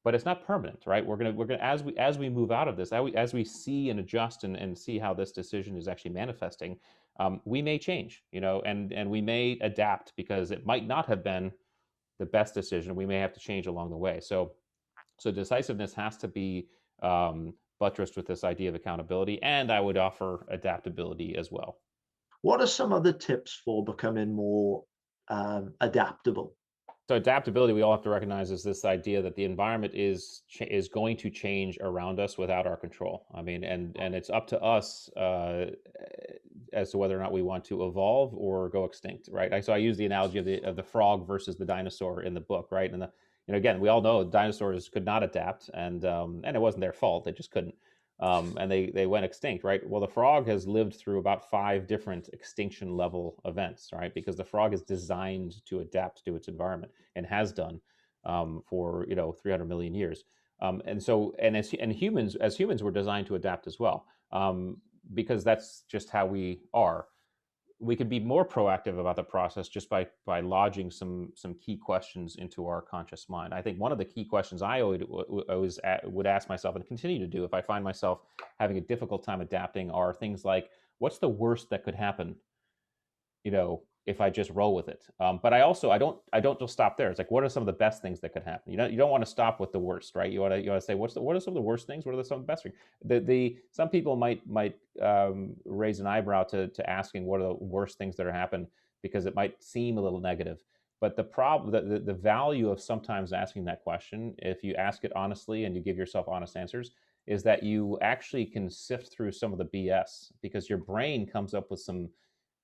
but it's not permanent, right? We're gonna as we move out of this, as we see and adjust and see how this decision is actually manifesting, we may change, and we may adapt because it might not have been the best decision. We may have to change along the way. So decisiveness has to be buttressed with this idea of accountability, and I would offer adaptability as well. What are some of the tips for becoming more adaptable? So adaptability, we all have to recognize, is this idea that the environment is going to change around us without our control. I mean, and it's up to us as to whether or not we want to evolve or go extinct, right? So I use the analogy of the frog versus the dinosaur in the book, right? And again, we all know dinosaurs could not adapt, and it wasn't their fault; they just couldn't. And they went extinct, right? Well, the frog has lived through about 5 different extinction level events, right? Because the frog is designed to adapt to its environment and has done for 300 million years. And humans were designed to adapt as well, because that's just how we are. We could be more proactive about the process just by lodging some key questions into our conscious mind. I think one of the key questions I always would ask myself, and continue to do if I find myself having a difficult time adapting, are things like, what's the worst that could happen, if I just roll with it. But I don't just stop there. It's like, what are some of the best things that could happen? You don't want to stop with the worst, right? You want to say, what are some of the worst things? What are some of the best things? Some people might raise an eyebrow to asking what are the worst things that are happen, because it might seem a little negative. But the value of sometimes asking that question, if you ask it honestly and you give yourself honest answers, is that you actually can sift through some of the BS, because your brain comes up with some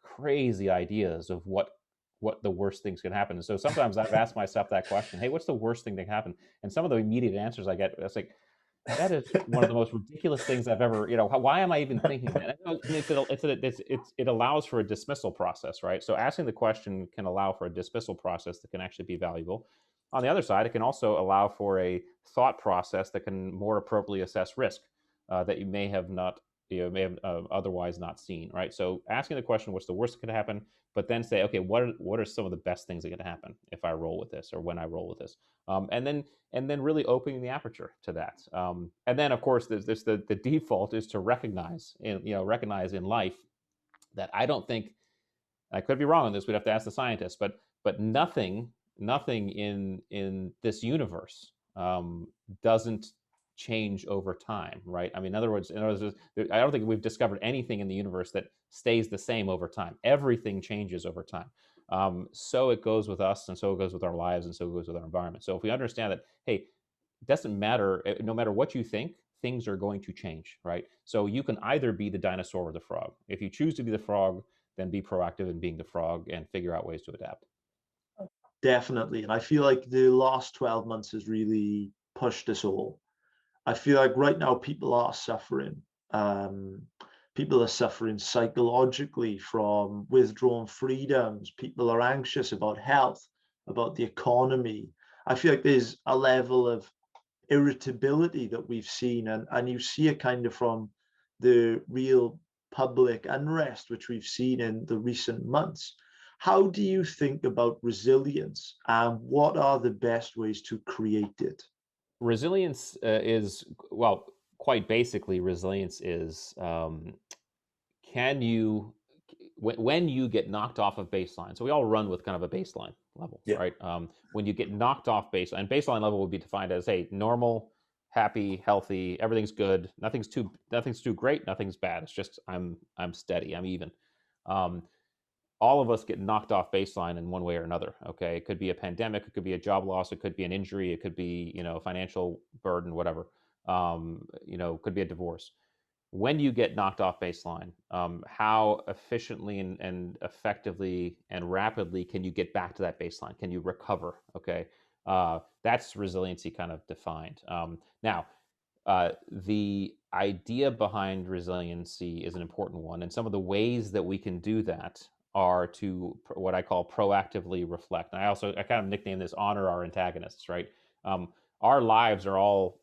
crazy ideas of what the worst things could happen. And so sometimes I've asked myself that question, hey, what's the worst thing that can happen? And some of the immediate answers I get, it's like, that is one of the most ridiculous things I've ever, why am I even thinking that? It allows for a dismissal process, right? So asking the question can allow for a dismissal process that can actually be valuable. On the other side, it can also allow for a thought process that can more appropriately assess risk, that you may have otherwise not seen, right? So asking the question, what's the worst that could happen, but then say, okay, what are some of the best things that could happen if I roll with this, or when I roll with this, and then really opening the aperture to that. And then, of course, there's the default is to recognize in life that I don't think, I could be wrong on this. We'd have to ask the scientists, but nothing in this universe doesn't change over time, right? I mean, in other words, I don't think we've discovered anything in the universe that stays the same over time. Everything changes over time. So it goes with us, and so it goes with our lives, and so it goes with our environment. So if we understand that, hey, it doesn't matter, no matter what you think, things are going to change, right? So you can either be the dinosaur or the frog. If you choose to be the frog, then be proactive in being the frog and figure out ways to adapt. Definitely. And I feel like the last 12 months has really pushed us all. I feel like right now people are suffering. Um, People are suffering psychologically from withdrawn freedoms. People are anxious about health, about the economy. I feel like there's a level of irritability that we've seen, and you see it kind of from the real public unrest which we've seen in the recent months. How do you think about resilience, and what are the best ways to create it? Resilience is, well, quite basically, resilience is, can you, when you get knocked off of baseline. So we all run with kind of a baseline level, Yeah. right? When you get knocked off baseline level would be defined as, hey, normal, happy, healthy, everything's good, nothing's too great, nothing's bad. It's just I'm steady, I'm even. Um, all of us get knocked off baseline in one way or another. Okay, it could be a pandemic, it could be a job loss, it could be an injury, it could be financial burden, whatever. Could be a divorce. When you get knocked off baseline, how efficiently and effectively and rapidly can you get back to that baseline? Can you recover? Okay, that's resiliency kind of defined. Now, the idea behind resiliency is an important one, and some of the ways that we can do that are to what I call proactively reflect. And I kind of nickname this honor our antagonists, right? Our lives are all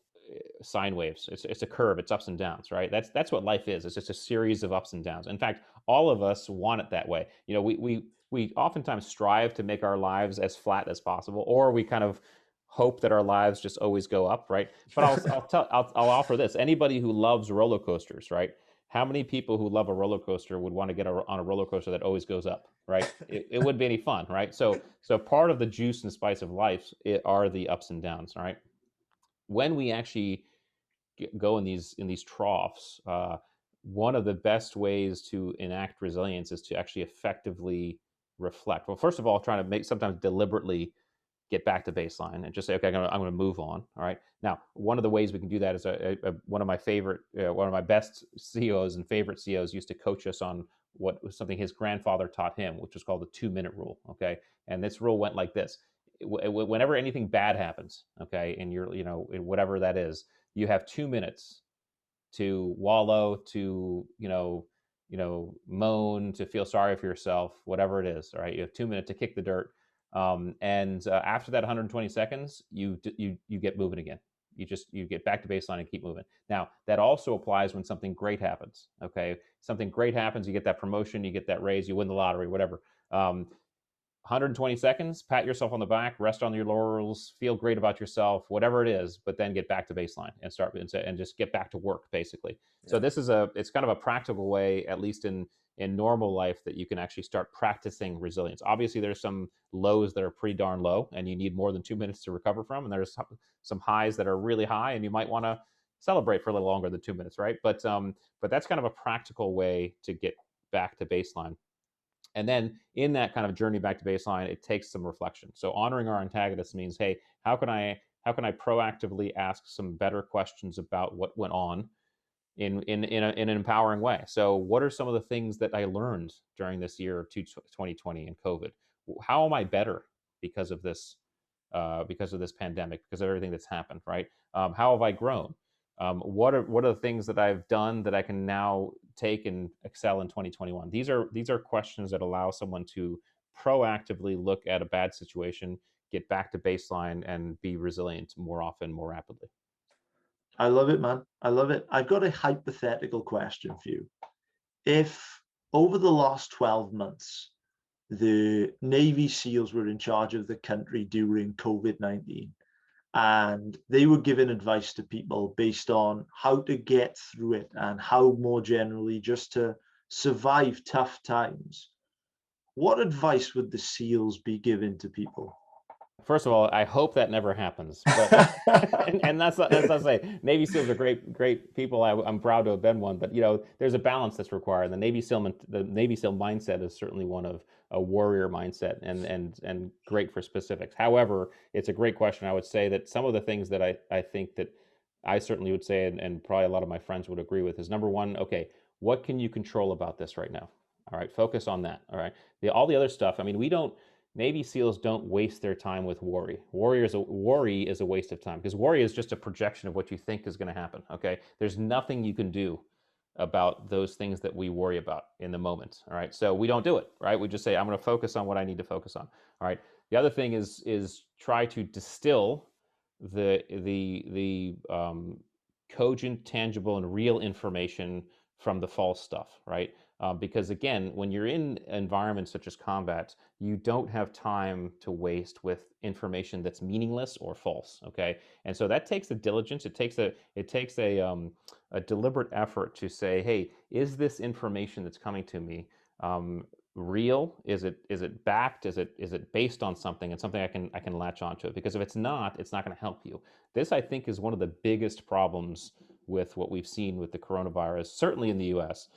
sine waves. It's a curve. It's ups and downs, right? That's what life is. It's just a series of ups and downs. In fact, all of us want it that way. We oftentimes strive to make our lives as flat as possible, or we kind of hope that our lives just always go up, right? But I'll offer this: anybody who loves roller coasters, right? How many people who love a roller coaster would want to get on a roller coaster that always goes up, right? It wouldn't be any fun, right? So part of the juice and spice of life are the ups and downs, right? When we actually go in these troughs, one of the best ways to enact resilience is to actually effectively reflect. Well, first of all, trying to sometimes deliberately get back to baseline and just say, okay, I'm going to move on. All right. Now, one of the ways we can do that is one of my best CEOs and favorite CEOs used to coach us on what was something his grandfather taught him, which was called the 2-minute rule. Okay. And this rule went like this: whenever anything bad happens, okay, and you're, in whatever that is, you have 2 minutes to wallow, to, moan, to feel sorry for yourself, whatever it is. All right. You have 2 minutes to kick the dirt. And after that 120 seconds, you get moving again. You get back to baseline and keep moving. Now, that also applies when something great happens. Okay, something great happens, you get that promotion, you get that raise, you win the lottery, whatever. 120 seconds, pat yourself on the back, rest on your laurels, feel great about yourself, whatever it is, but then get back to baseline and start and just get back to work, basically. Yeah. So this is it's kind of a practical way, at least in normal life, that you can actually start practicing resilience. Obviously, there's some lows that are pretty darn low and you need more than 2 minutes to recover from, and there's some highs that are really high and you might want to celebrate for a little longer than 2 minutes, right? But that's kind of a practical way to get back to baseline. And then in that kind of journey back to baseline, it takes some reflection. So honoring our antagonists means, hey, how can I proactively ask some better questions about what went on in an empowering way? So what are some of the things that I learned during this year of 2020 and COVID? How am I better because of this pandemic, because of everything that's happened, right? How have I grown? What are the things that I've done that I can now take and excel in 2021? These are questions that allow someone to proactively look at a bad situation, get back to baseline, and be resilient more often, more rapidly. I love it, man. I love it. I've got a hypothetical question for you. If over the last 12 months, the Navy SEALs were in charge of the country during COVID-19, and they were giving advice to people based on how to get through it and how more generally just to survive tough times, what advice would the SEALs be giving to people? First of all, I hope that never happens. But and that's not to say Navy SEALs are great people. I'm proud to have been one. But there's a balance that's required. The Navy SEAL mindset is certainly one of a warrior mindset, and great for specifics. However, it's a great question. I would say that some of the things that I think that I certainly would say, and probably a lot of my friends would agree with, is number one, okay, what can you control about this right now? All right, focus on that. All right, all the other stuff. I mean, Navy SEALs don't waste their time with worry. Worry is a waste of time, because worry is just a projection of what you think is going to happen. Okay, there's nothing you can do about those things that we worry about in the moment. All right, so we don't do it. Right, we just say, I'm going to focus on what I need to focus on. All right. The other thing is try to distill the cogent, tangible, and real information from the false stuff. Right. Because again, when you're in environments such as combat, you don't have time to waste with information that's meaningless or false. Okay, and so that takes a diligence. It takes a deliberate effort to say, hey, is this information that's coming to me real? Is it backed? Is it based on something, and something I can latch onto it? Because if it's not going to help you. This, I think, is one of the biggest problems with what we've seen with the coronavirus, certainly in the U.S.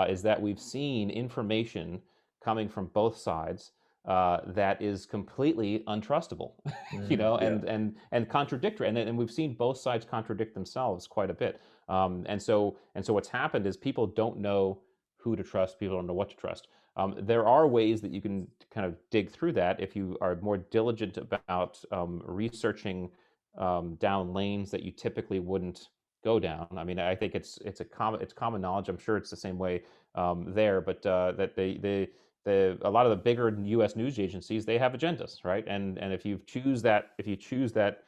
Is that we've seen information coming from both sides that is completely untrustable, and contradictory, and we've seen both sides contradict themselves quite a bit. And so what's happened is people don't know who to trust, people don't know what to trust. There are ways that you can kind of dig through that if you are more diligent about researching down lanes that you typically wouldn't go down. I mean, I think it's common knowledge. I'm sure it's the same way there, but that a lot of the bigger U.S. news agencies, they have agendas, right? And if you choose that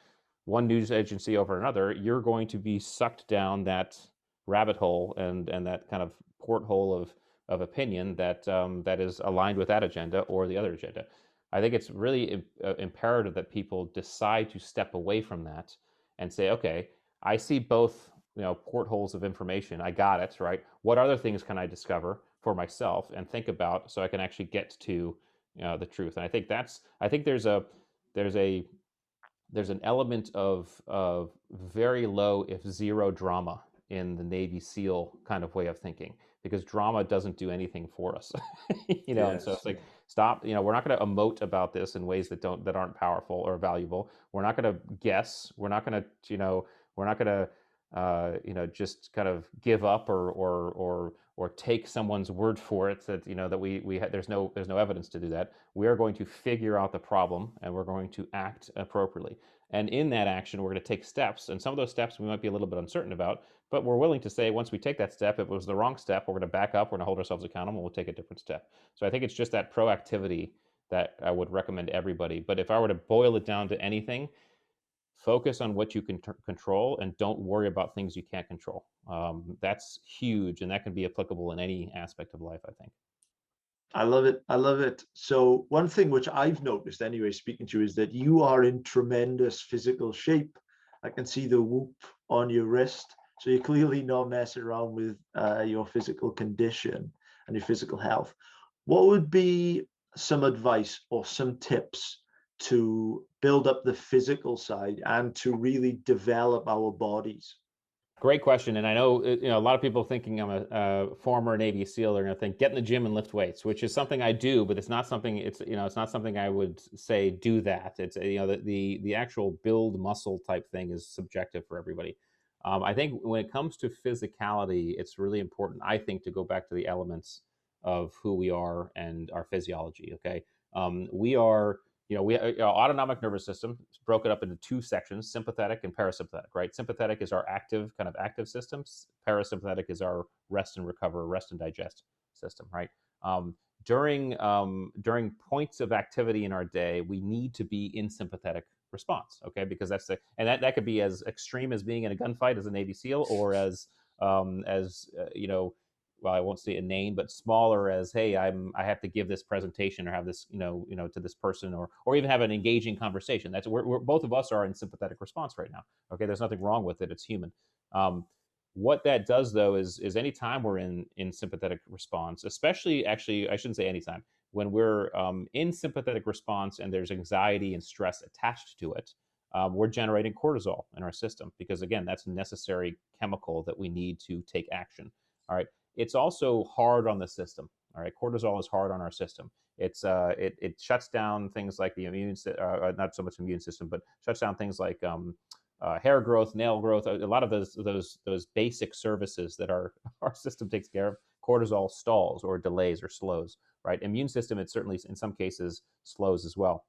one news agency over another, you're going to be sucked down that rabbit hole and that kind of porthole of opinion that is aligned with that agenda or the other agenda. I think it's really imperative that people decide to step away from that and say, okay, I see both, portholes of information. I got it, right? What other things can I discover for myself and think about so I can actually get to the truth? And I think there's a there's an element of very low, if zero, drama in the Navy SEAL kind of way of thinking, because drama doesn't do anything for us. And so Yes. it's like, stop. We're not going to emote about this in ways that aren't powerful or valuable. We're not going to guess. We're not going to we're not going to just kind of give up or take someone's word for it that that there's no evidence to do that. We are going to figure out the problem, and we're going to act appropriately. And in that action, we're going to take steps, and some of those steps we might be a little bit uncertain about, but we're willing to say, once we take that step, if it was the wrong step, we're going to back up, we're going to hold ourselves accountable, we'll take a different step. So I think it's just that proactivity that I would recommend everybody. But if I were to boil it down to anything, focus on what you can control and don't worry about things you can't control. That's huge, and that can be applicable in any aspect of life, I think. I love it. I love it. So one thing which I've noticed anyway, speaking to you, is that you are in tremendous physical shape. I can see the whoop on your wrist. So you're clearly not messing around with your physical condition and your physical health. What would be some advice or some tips to build up the physical side and to really develop our bodies? Great question, and I know a lot of people thinking I'm a former Navy SEAL are going to think get in the gym and lift weights, which is something I do, but it's not something it's not something I would say do that. It's the actual build muscle type thing is subjective for everybody. I think when it comes to physicality, it's really important, I think, to go back to the elements of who we are and our physiology. Okay, we are autonomic nervous system is broken up into two sections: sympathetic and parasympathetic. Right, sympathetic is our active systems. Parasympathetic is our rest and recover, rest and digest system. Right. During points of activity in our day, we need to be in sympathetic response. Okay, because that could be as extreme as being in a gunfight as a Navy SEAL, or well, I won't say a name, but smaller as, hey, I have to give this presentation or have this, to this person, or even have an engaging conversation. That's we're both of us are in sympathetic response right now. Okay, there's nothing wrong with it. It's human. What that does, though, is anytime we're in sympathetic response, especially, actually, I shouldn't say anytime, when we're in sympathetic response and there's anxiety and stress attached to it, we're generating cortisol in our system, because, again, that's a necessary chemical that we need to take action. All right. It's also hard on the system. All right, cortisol is hard on our system. It shuts down things like the not so much immune system, but shuts down things like hair growth, nail growth, a lot of those basic services that our our system takes care of. Cortisol stalls or delays or slows. Right, immune system, it certainly in some cases slows as well.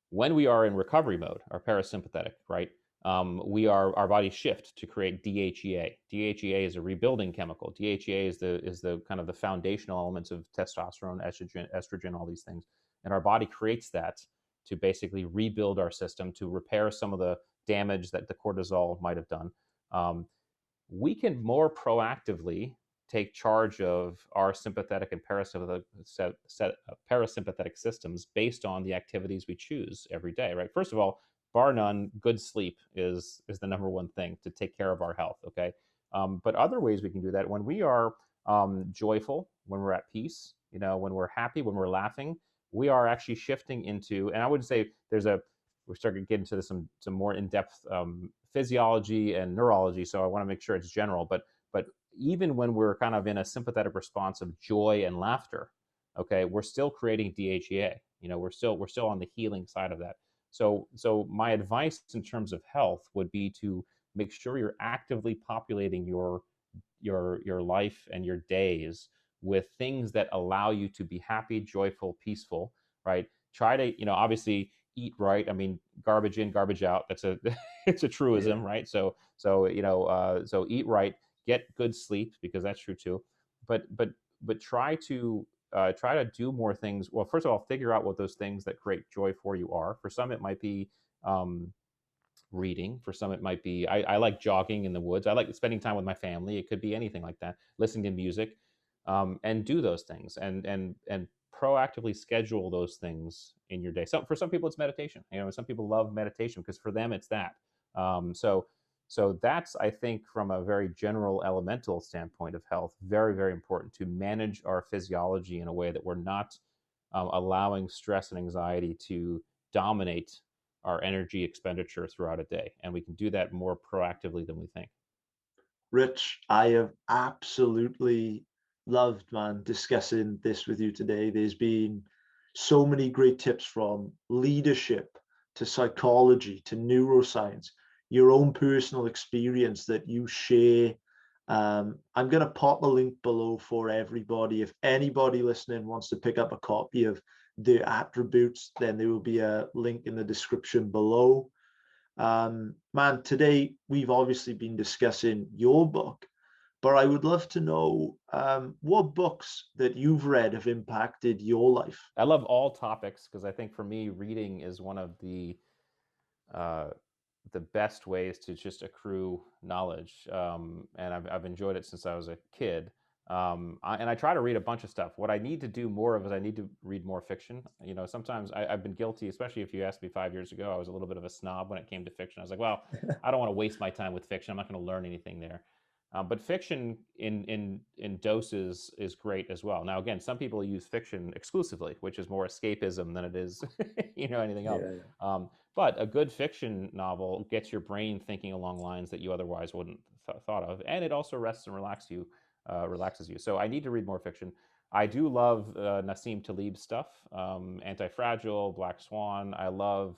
When we are in recovery mode, our parasympathetic, right, our bodies shift to create DHEA. DHEA is a rebuilding chemical. DHEA is the kind of the foundational elements of testosterone, estrogen, all these things, and our body creates that to basically rebuild our system, to repair some of the damage that the cortisol might have done. We can more proactively take charge of our sympathetic and parasympathetic systems based on the activities we choose every day. Right. First of all, bar none, good sleep is the number one thing to take care of our health. Okay. But other ways we can do that: when we are joyful, when we're at peace, when we're happy, when we're laughing, we are actually shifting into, and I wouldn't say we're starting to get into some more in-depth physiology and neurology. So I want to make sure it's general, but even when we're kind of in a sympathetic response of joy and laughter, okay, we're still creating DHEA. We're still on the healing side of that. So my advice in terms of health would be to make sure you're actively populating your life and your days with things that allow you to be happy, joyful, peaceful. Right. Try to, obviously, eat right. I mean, garbage in, garbage out. That's a it's a truism, Yeah. right? So eat right, get good sleep, because that's true too. But try to do more things. Well, first of all, figure out what those things that create joy for you are. For some, it might be reading. For some, it might be I like jogging in the woods. I like spending time with my family. It could be anything like that. Listening to music, and do those things, and proactively schedule those things in your day. So for some people, it's meditation. Some people love meditation because for them, it's that. So that's, I think, from a very general elemental standpoint of health, very, very important to manage our physiology in a way that we're not allowing stress and anxiety to dominate our energy expenditure throughout a day, and we can do that more proactively than we think. Rich, I have absolutely loved, man, discussing this with you today. There's been so many great tips from leadership to psychology to neuroscience, your own personal experience that you share. I'm going to pop a link below for everybody. If anybody listening wants to pick up a copy of the attributes, then there will be a link in the description below. Man, today we've obviously been discussing your book, but I would love to know what books that you've read have impacted your life. I love all topics because I think for me, reading is one of uh, the best ways to just accrue knowledge. And I've enjoyed it since I was a kid. And I try to read a bunch of stuff. What I need to do more of is I need to read more fiction. You know, sometimes I've been guilty, especially if you asked me 5 years ago, I was a little bit of a snob when it came to fiction. I was like, well, I don't want to waste my time with fiction. I'm not going to learn anything there. But fiction in doses is great as well. Now, again, some people use fiction exclusively, which is more escapism than it is, anything else. Yeah. But a good fiction novel gets your brain thinking along lines that you otherwise wouldn't thought of, and it also rests and relaxes you. So I need to read more fiction. I do love Nassim Taleb's stuff, Anti-Fragile, Black Swan. I love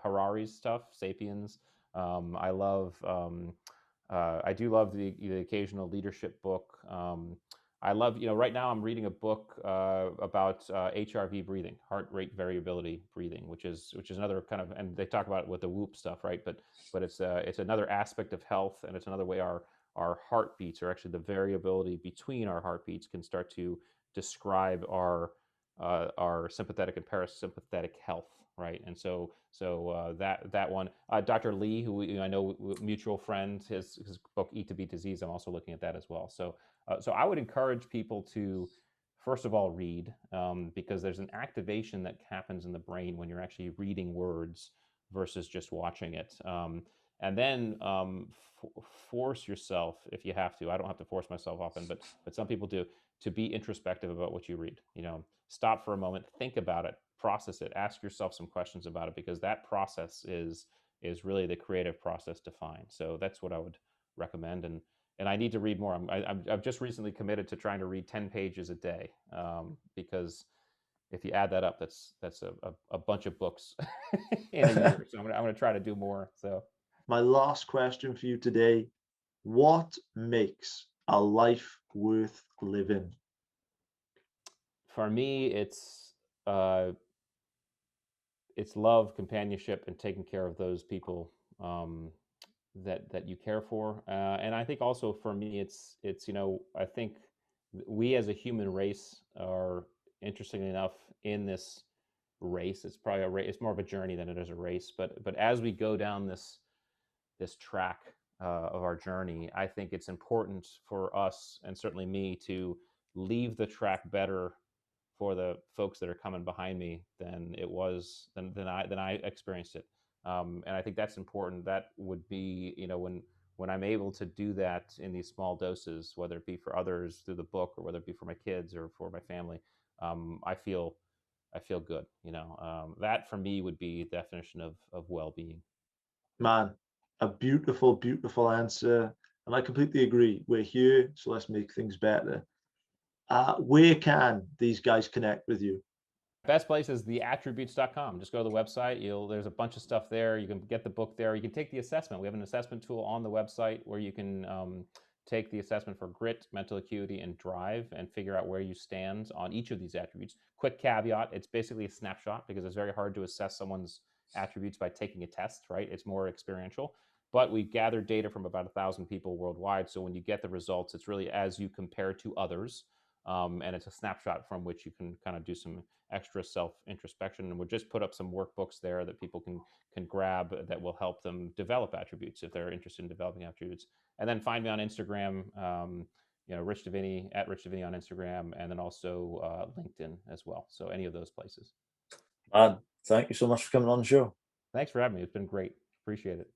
Harari's stuff, Sapiens. I love. I do love the occasional leadership book. I love, right now I'm reading a book about HRV breathing, heart rate variability breathing, which is another kind of, and they talk about it with the Whoop stuff, right? But it's another aspect of health, and it's another way our heartbeats, or actually the variability between our heartbeats, can start to describe our sympathetic and parasympathetic health, right? And so that one, Dr. Lee, who I know, mutual friend, his book Eat to Beat Disease, I'm also looking at that as well. So I would encourage people to, first of all, read, because there's an activation that happens in the brain when you're actually reading words versus just watching it. And then force yourself, if you have to. I don't have to force myself often, but some people do, to be introspective about what you read. Stop for a moment, think about it, process it, ask yourself some questions about it, because that process is really the creative process to find. So that's what I would recommend. And I need to read more. I've just recently committed to trying to read 10 pages a day, because if you add that up, that's a bunch of books in a year. So I'm gonna try to do more. So My last question for you today: what makes a life worth living? for me, uh, it's love, companionship, and taking care of those people that you care for. And I think also for me, it's I think we as a human race are, interestingly enough, in this race. It's probably a race. It's more of a journey than it is a race. But as we go down this track of our journey, I think it's important for us, and certainly me, to leave the track better for the folks that are coming behind me than it was than I experienced it. And I think that's important. That would be, when I'm able to do that in these small doses, whether it be for others through the book, or whether it be for my kids or for my family, I feel good. That for me would be the definition of well-being. Man, a beautiful, beautiful answer. And I completely agree. We're here, so let's make things better. Where can these guys connect with you? Best place is theattributes.com. Just go to the website. There's a bunch of stuff there. You can get the book there. You can take the assessment. We have an assessment tool on the website where you can take the assessment for grit, mental acuity, and drive, and figure out where you stand on each of these attributes. Quick caveat: it's basically a snapshot, because it's very hard to assess someone's attributes by taking a test, right? It's more experiential. But we've gathered data from about 1,000 people worldwide. So when you get the results, it's really as you compare to others. And it's a snapshot from which you can kind of do some extra self introspection. And we'll just put up some workbooks there that people can grab, that will help them develop attributes if they're interested in developing attributes. And then find me on Instagram, Rich Diviney, at Rich Diviney on Instagram, and then also LinkedIn as well. So any of those places. Man, thank you so much for coming on the show. Thanks for having me. It's been great. Appreciate it.